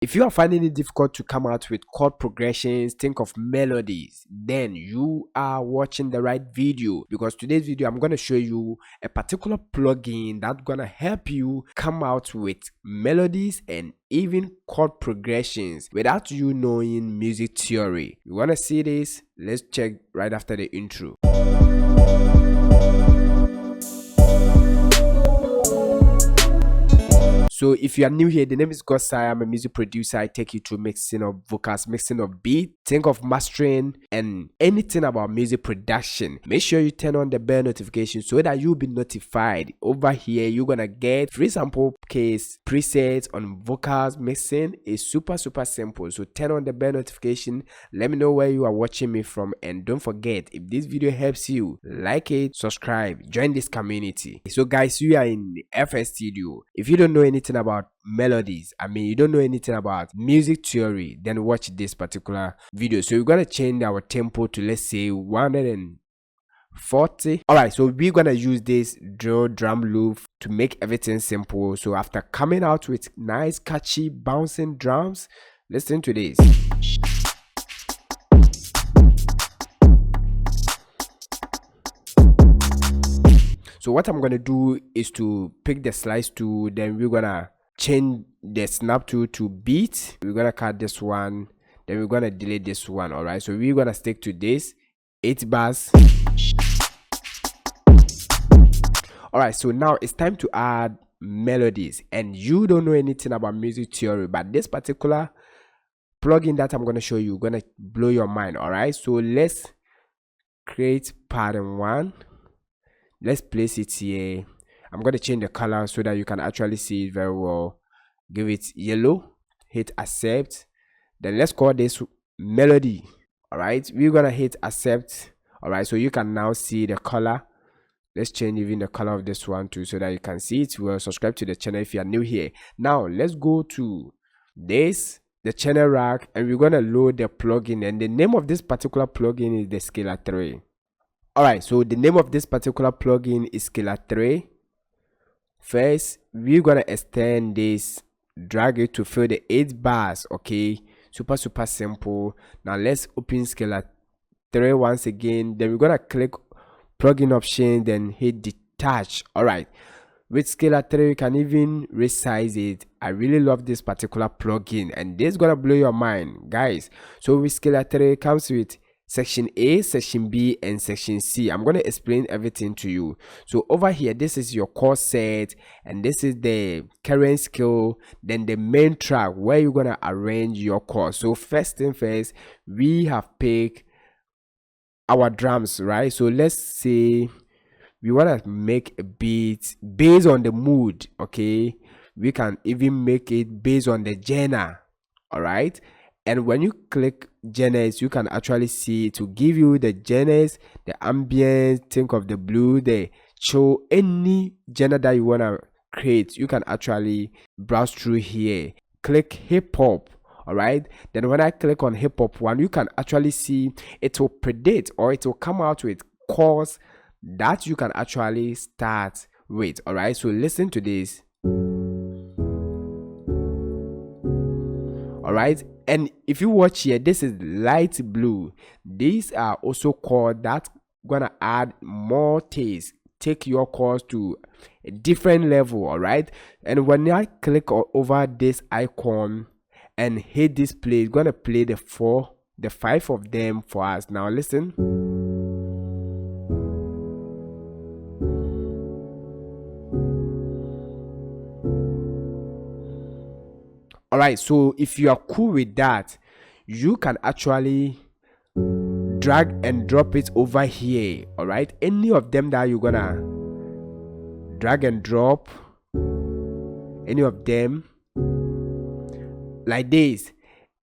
If you are finding it difficult to come out with chord progressions, think of melodies, then you are watching the right video, because today's video I'm going to show you a particular plugin that's going to help you come out with melodies and even chord progressions without you knowing music theory. You want to see this? Let's check right after the intro. So if you are new here, the name is Gosai. I'm a music producer. I take you through mixing of vocals, mixing of beat, think of mastering, and anything about music production. Make sure you turn on the bell notification so that you'll be notified. Over here, you're gonna get free sample case presets on vocals mixing. It's super simple. So turn on the bell notification. Let me know where you are watching me from, and don't forget, if this video helps you, like it, subscribe, join this community. So guys, we are in the FS Studio. If you don't know anything about melodies, you don't know anything about music theory, then watch this particular video. So we're gonna change our tempo to, let's say, 140. All right, so we're gonna use this drill drum loop to make everything simple. So after coming out with nice catchy bouncing drums, listen to this. So what I'm gonna do is to pick the slice tool, then we're gonna change the snap tool to beat. We're gonna cut this one, then we're gonna delete this one. All right, so we're gonna stick to this 8 bars. All right, so now it's time to add melodies, and you don't know anything about music theory, but this particular plugin that I'm gonna show you gonna blow your mind. All right, so let's create pattern 1. Let's place it here. I'm going to change the color so that you can actually see it very well. Give it yellow, hit accept, then let's call this melody. All right, we're going to hit accept. All right, so you can now see the color. Let's change even the color of this one too so that you can see it well. Subscribe to the channel if you are new here. Now let's go to this, the channel rack, and we're going to load the plugin, and the name of this particular plugin is the Scalar 3. All right, so the name of this particular plugin is Scalar 3. First, we're gonna extend this, drag it to fill the 8 bars. Okay, super simple. Now let's open Scalar 3 once again. Then we're gonna click plugin option, then hit detach. All right, with Scalar 3 you can even resize it. I really love this particular plugin, and this is gonna blow your mind, guys. So with Scalar 3 it comes with section A, section B, and section C. I'm going to explain everything to you. So over here, this is your chord set, and this is the current scale, then the main track where you're going to arrange your chords. So first thing first, we have picked our drums, right? So let's say we want to make a beat based on the mood. Okay, we can even make it based on the genre. All right, and when you click genres, you can actually see to give you the genres, the ambience, think of the blue, the chill, any genre that you want to create. You can actually browse through here. Click hip hop. All right, then when I click on hip hop one, you can actually see it will predict, or it will come out with chords that you can actually start with. All right, so listen to this. All right, and if you watch here, this is light blue. These are also chords that gonna add more taste, take your chords to a different level. All right, and when I click over this icon and hit this play, it's gonna play the 5 of them for us. Now listen. All right, so if you are cool with that, you can actually drag and drop it over here. All right, any of them that you're gonna drag and drop, any of them like this.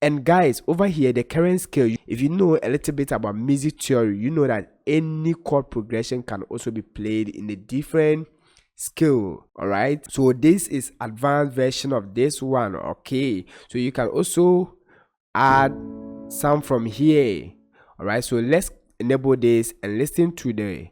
And guys, over here, the current scale, if you know a little bit about music theory, you know that any chord progression can also be played in a different scale. All right, so this is advanced version of this one. Okay, so you can also add some from here. All right, so let's enable this and listen to the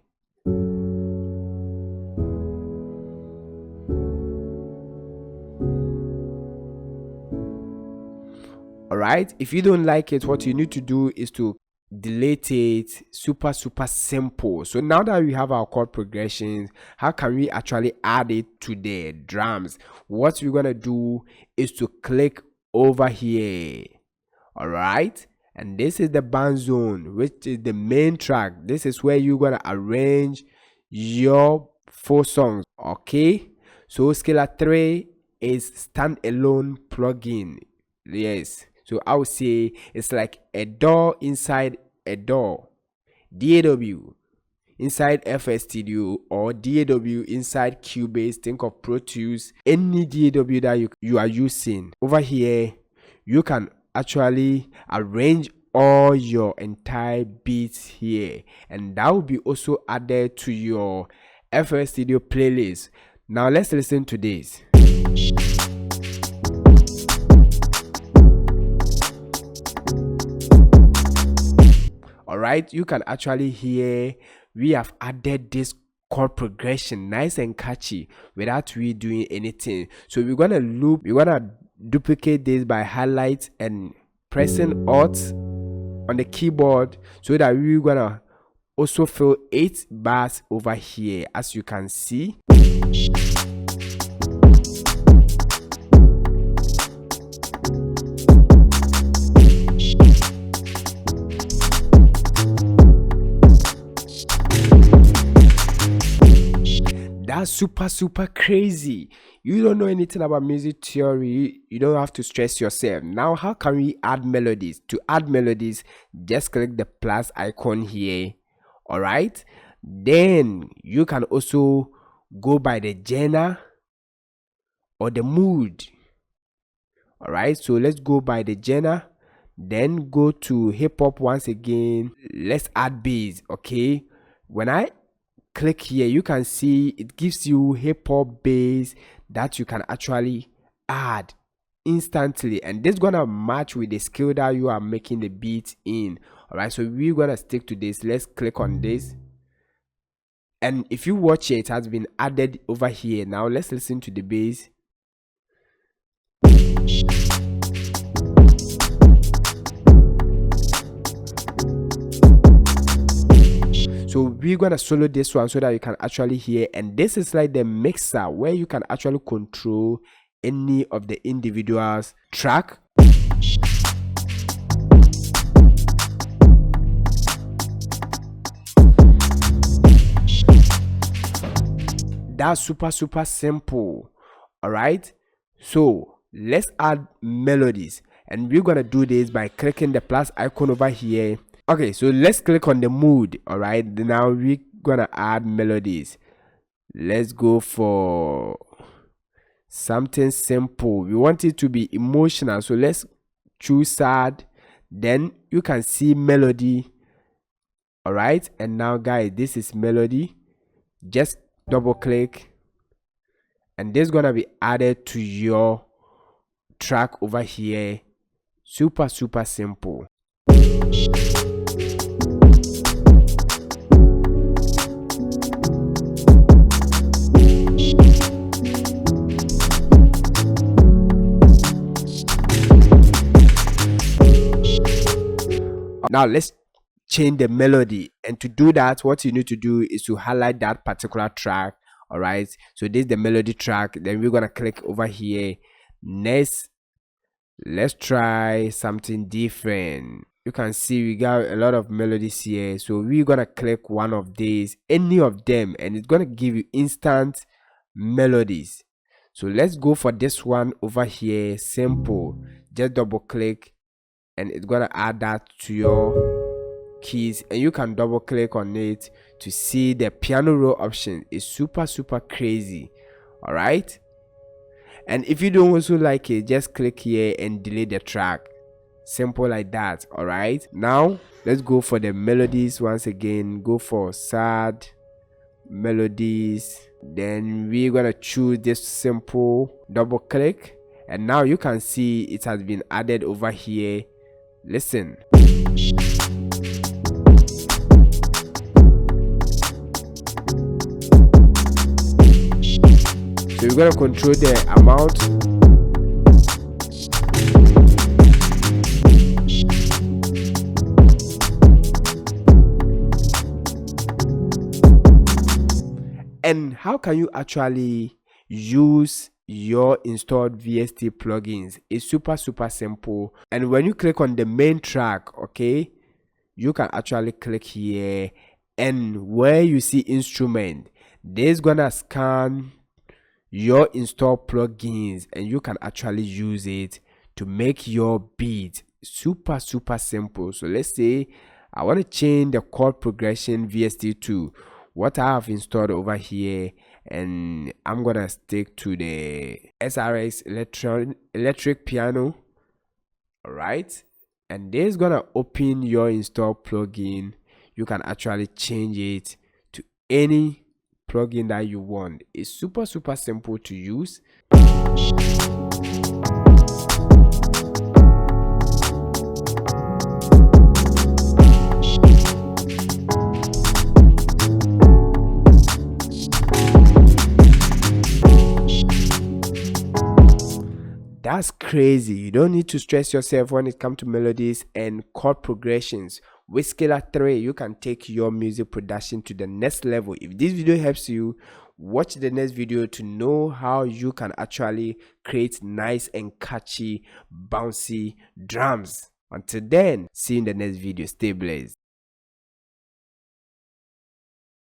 All right, if you don't like it, what you need to do is to delete it. Super simple. So now that we have our chord progressions, how can we actually add it to the drums? What we're gonna do is to click over here. All right, and this is the band zone, which is the main track. This is where you're gonna arrange your 4 songs. Okay, so Scala 3 is standalone plugin. Yes, so I would say it's like a door inside a door. DAW inside FL Studio or DAW inside Cubase. Think of Pro Tools, any DAW that you are using. Over here, you can actually arrange all your entire beats here, and that will be also added to your FL Studio playlist. Now let's listen to this. All right, you can actually hear we have added this chord progression, nice and catchy, without we doing anything. So we're gonna duplicate this by highlight and pressing Alt on the keyboard, so that we're gonna also fill 8 bars over here, as you can see. That's super crazy. You don't know anything about music theory, you don't have to stress yourself. Now, how can we add melodies? To add melodies, just click the plus icon here. All right, then you can also go by the genre or the mood. All right, so let's go by the genre, then go to hip hop once again. Let's add bass. Okay, when I click here, you can see it gives you hip hop bass that you can actually add instantly, and this is gonna match with the skill that you are making the beat in. All right, so we're gonna stick to this. Let's click on this, and if you watch it has been added over here. Now let's listen to the bass. So we're gonna solo this one so that you can actually hear, and this is like the mixer where you can actually control any of the individuals track. That's super simple. All right, so let's add melodies, and we're gonna do this by clicking the plus icon over here. Okay, so let's click on the mood. All right, now we're gonna add melodies. Let's go for something simple. We want it to be emotional, so let's choose sad. Then you can see melody. All right, and now guys, this is melody. Just double click, and this is gonna be added to your track over here. Super simple. Now let's change the melody, and to do that, what you need to do is to highlight that particular track. All right, so this is the melody track. Then we're gonna click over here. Next, let's try something different. You can see we got a lot of melodies here, so we're gonna click one of these, any of them, and it's gonna give you instant melodies. So let's go for this one over here. Simple, just double click, and it's gonna add that to your keys, and you can double click on it to see the piano roll option. Is super crazy. All right, and if you don't also like it, just click here and delete the track. Simple like that. All right, now let's go for the melodies once again. Go for sad melodies, then we're gonna choose this simple, double click, and now you can see it has been added over here. Listen. So we're gonna control the amount. And how can you actually use your installed VST plugins? It's super simple. And when you click on the main track, okay, you can actually click here, and where you see instrument, this gonna scan your installed plugins and you can actually use it to make your beat super simple. So let's say I want to change the chord progression VST to what I have installed over here, and I'm gonna stick to the SRX electric piano. All right, and this is gonna open your install plugin. You can actually change it to any plugin that you want. It's super simple to use. That's crazy. You don't need to stress yourself when it comes to melodies and chord progressions. With Scalar 3, you can take your music production to the next level. If this video helps you, watch the next video to know how you can actually create nice and catchy, bouncy drums. Until then, see you in the next video. Stay blessed.